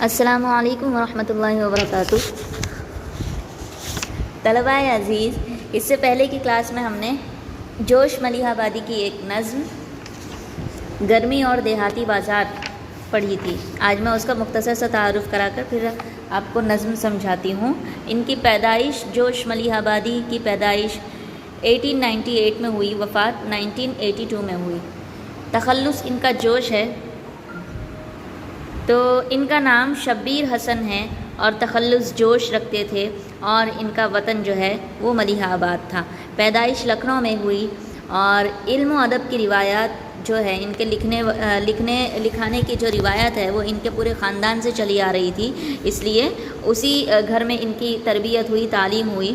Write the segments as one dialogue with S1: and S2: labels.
S1: السلام علیکم ورحمۃ اللہ وبرکاتہ۔ طلباء عزیز، اس سے پہلے کی کلاس میں ہم نے جوش ملیح آبادی کی ایک نظم گرمی اور دیہاتی بازار پڑھی تھی۔ آج میں اس کا مختصر سا تعارف کرا کر پھر آپ کو نظم سمجھاتی ہوں۔ ان کی پیدائش، جوش ملیح آبادی کی پیدائش 1898 میں ہوئی، وفات 1982 میں ہوئی۔ تخلص ان کا جوش ہے، تو ان کا نام شبیر حسن ہے اور تخلص جوش رکھتے تھے، اور ان کا وطن جو ہے وہ ملیح آباد تھا۔ پیدائش لکھنؤ میں ہوئی، اور علم و ادب کی روایات جو ہے ان کے لکھانے کی جو روایت ہے وہ ان کے پورے خاندان سے چلی آ رہی تھی، اس لیے اسی گھر میں ان کی تربیت ہوئی، تعلیم ہوئی،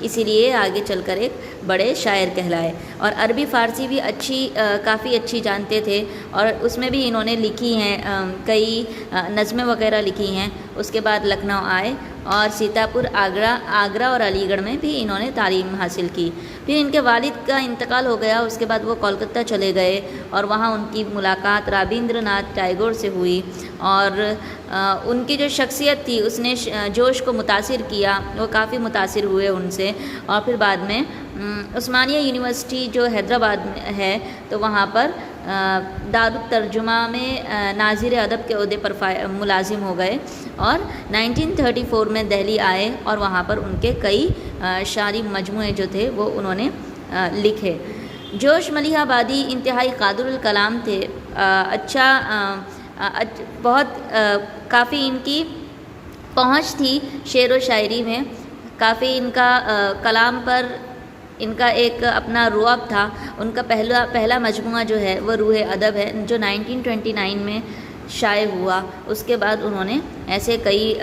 S1: اسی لیے آگے چل کر ایک بڑے شاعر کہلائے۔ اور عربی فارسی بھی کافی اچھی جانتے تھے، اور اس میں بھی انہوں نے لکھی ہیں، کئی نظمیں وغیرہ لکھی ہیں۔ اس کے بعد لکھنؤ آئے، اور سیتاپور، آگرہ اور علی گڑھ میں بھی انہوں نے تعلیم حاصل کی۔ پھر ان کے والد کا انتقال ہو گیا، اس کے بعد وہ کولکتہ چلے گئے، اور وہاں ان کی ملاقات رابندر ناتھ ٹیگور سے ہوئی، اور ان کی جو شخصیت تھی اس نے جوش کو متاثر کیا، وہ کافی متاثر ہوئے ان سے۔ اور پھر بعد میں عثمانیہ یونیورسٹی جو حیدرآباد میں ہے، تو وہاں پر دارالترجمہ میں ناظر ادب کے عہدے پر ملازم ہو گئے، اور 1934 میں دہلی آئے، اور وہاں پر ان کے کئی شعری مجموعے جو تھے وہ انہوں نے لکھے۔ جوش ملیح آبادی انتہائی قادر الکلام تھے، بہت کافی ان کی پہنچ تھی شعر و شاعری میں، کافی ان کا کلام پر ان کا ایک اپنا رعب تھا۔ ان کا پہلا مجموعہ جو ہے وہ روح ادب ہے، جو 1929 میں شائع ہوا۔ اس کے بعد انہوں نے ایسے کئی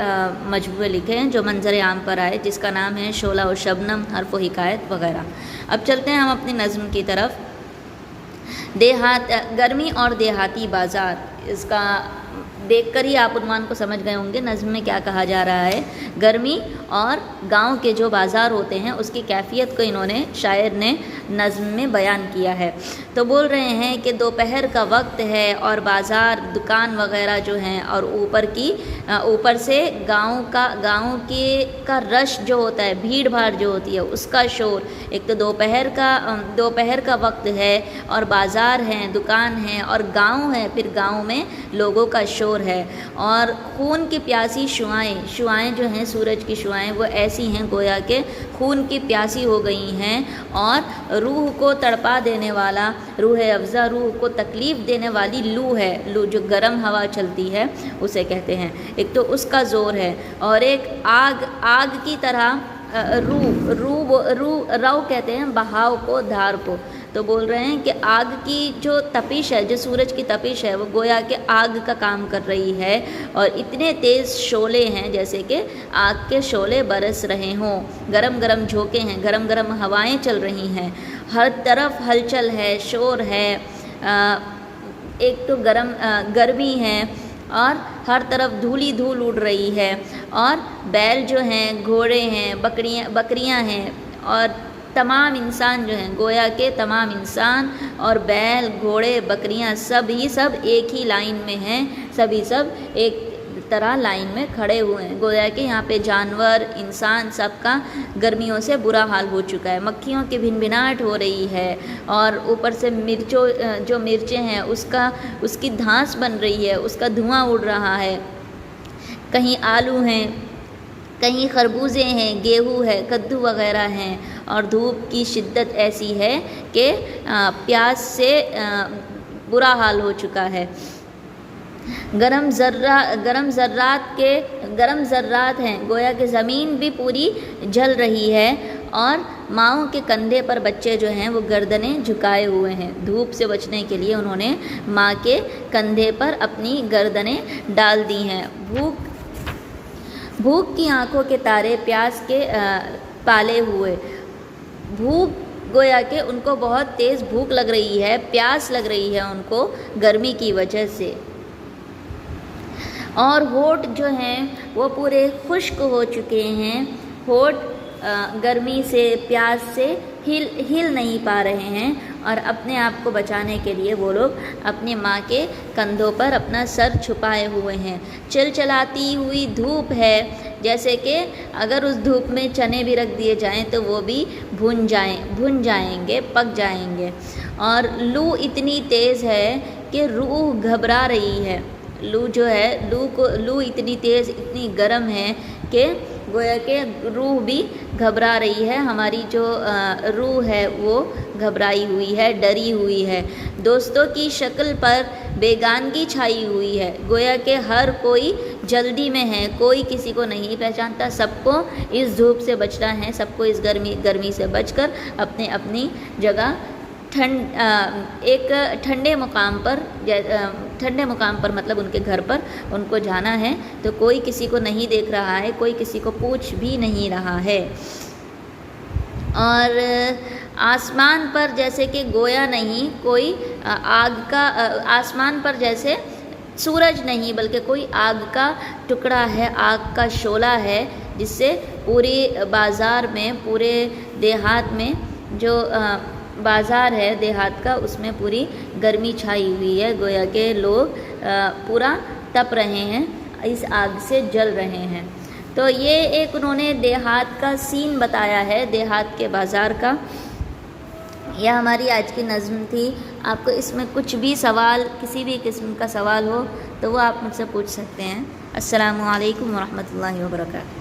S1: مجموعے لکھے ہیں جو منظر عام پر آئے، جس کا نام ہے شعلہ و شبنم، حرف و حکایت وغیرہ۔ اب چلتے ہیں ہم اپنی نظم کی طرف۔ گرمی اور دیہاتی بازار، اس کا دیکھ کر ہی آپ عنوان کو سمجھ گئے ہوں گے نظم میں کیا کہا جا رہا ہے۔ گرمی اور گاؤں کے جو بازار ہوتے ہیں اس کی کیفیت کو شاعر نے نظم میں بیان کیا ہے۔ تو بول رہے ہیں کہ دوپہر کا وقت ہے اور بازار، دکان وغیرہ جو ہیں، اور اوپر سے گاؤں کا رش جو ہوتا ہے، بھیڑ بھاڑ جو ہوتی ہے اس کا شور۔ ایک تو دوپہر کا وقت ہے، اور بازار ہیں، دکان ہیں، اور گاؤں ہے، پھر گاؤں میں لوگوں کا شور ہے، اور خون کی پیاسی شعاعیں جو ہیں، سورج کی شعاعیں وہ ایسی ہیں گویا کہ خون کی پیاسی ہو گئی ہیں، اور روح کو تڑپا دینے والا، روح افزا، روح کو تکلیف دینے والی لو جو گرم ہوا چلتی ہے اسے کہتے ہیں۔ ایک تو اس کا زور ہے، اور ایک آگ کی طرح رو کہتے ہیں بہاؤ کو، دھار کو۔ تو بول رہے ہیں کہ آگ کی جو تپش ہے، جو سورج کی تپش ہے، وہ گویا کہ آگ کا کام کر رہی ہے، اور اتنے تیز شعلے ہیں جیسے کہ آگ کے شعلے برس رہے ہوں، گرم گرم جھونکے ہیں، گرم گرم ہوائیں چل رہی ہیں، ہر طرف ہلچل ہے، شور ہے، ایک تو گرمی ہے، اور ہر طرف دھول اڑ رہی ہے، اور بیل جو ہیں، گھوڑے ہیں، بکریاں ہیں، اور تمام انسان جو ہیں، گویا کہ تمام انسان اور بیل، گھوڑے، بکریاں سب ایک ہی لائن میں ہیں، سب ایک طرح لائن میں کھڑے ہوئے ہیں۔ گویا کہ یہاں پہ جانور، انسان سب کا گرمیوں سے برا حال ہو چکا ہے، مکھیوں کی بھنبھناہٹ ہو رہی ہے، اور اوپر سے جو مرچیں ہیں اس کی دھانس بن رہی ہے، اس کا دھواں اڑ رہا ہے، کہیں آلو ہیں، کہیں خربوزے ہیں، گیہوں ہے، کدو وغیرہ ہیں، اور دھوپ کی شدت ایسی ہے کہ پیاس سے برا حال ہو چکا ہے۔ گرم ذرات ہیں، گویا کہ زمین بھی پوری جل رہی ہے، اور ماؤں کے کندھے پر بچے جو ہیں وہ گردنیں جھکائے ہوئے ہیں۔ دھوپ سے بچنے کے لیے انہوں نے ماں کے کندھے پر اپنی گردنیں ڈال دی ہیں۔ بھوک کی آنکھوں کے تارے، پیاس کے پالے ہوئے۔ بھوک، گویا کہ ان کو بہت تیز بھوک لگ رہی ہے، پیاس لگ رہی ہے ان کو گرمی کی وجہ سے، اور ہونٹ جو ہیں وہ پورے خشک ہو چکے ہیں، ہونٹ گرمی سے، پیاس سے ہل نہیں پا رہے ہیں، اور اپنے آپ کو بچانے کے لیے وہ لوگ اپنی ماں کے کندھوں پر اپنا سر چھپائے ہوئے ہیں۔ چلچلاتی ہوئی دھوپ ہے، جیسے کہ اگر اس دھوپ میں چنے بھی رکھ دیے جائیں تو وہ بھی بھن جائیں گے، پک جائیں گے۔ اور لو اتنی تیز ہے کہ روح گھبرا رہی ہے۔ لو جو ہے، لو اتنی تیز، اتنی گرم ہے کہ گویا کہ روح بھی گھبرا رہی ہے، ہماری جو روح ہے وہ گھبرائی ہوئی ہے، ڈری ہوئی ہے۔ دوستوں کی شکل پر بیگانگی چھائی ہوئی ہے، گویا کہ ہر کوئی جلدی میں ہے، کوئی کسی کو نہیں پہچانتا، سب کو اس دھوپ سے بچنا ہے، سب کو اس گرمی سے بچ کر اپنی جگہ ایک ٹھنڈے مقام پر مطلب ان کے گھر پر ان کو جانا ہے، تو کوئی کسی کو نہیں دیکھ رہا ہے، کوئی کسی کو پوچھ بھی نہیں رہا ہے۔ اور آسمان پر جیسے کہ گویا نہیں کوئی آسمان پر جیسے سورج نہیں بلکہ کوئی آگ کا ٹکڑا ہے، آگ کا شعلہ ہے، جس سے پورے بازار میں، پورے دیہات میں، جو بازار ہے دیہات کا، اس میں پوری گرمی چھائی ہوئی ہے، گویا کہ لوگ پورا تپ رہے ہیں، اس آگ سے جل رہے ہیں۔ تو یہ ایک انہوں نے دیہات کا سین بتایا ہے، دیہات کے بازار کا۔ یہ ہماری آج کی نظم تھی۔ آپ کو اس میں کچھ بھی سوال، کسی بھی قسم کا سوال ہو تو وہ آپ مجھ سے پوچھ سکتے ہیں۔ السلام علیکم ورحمۃ اللہ وبرکاتہ۔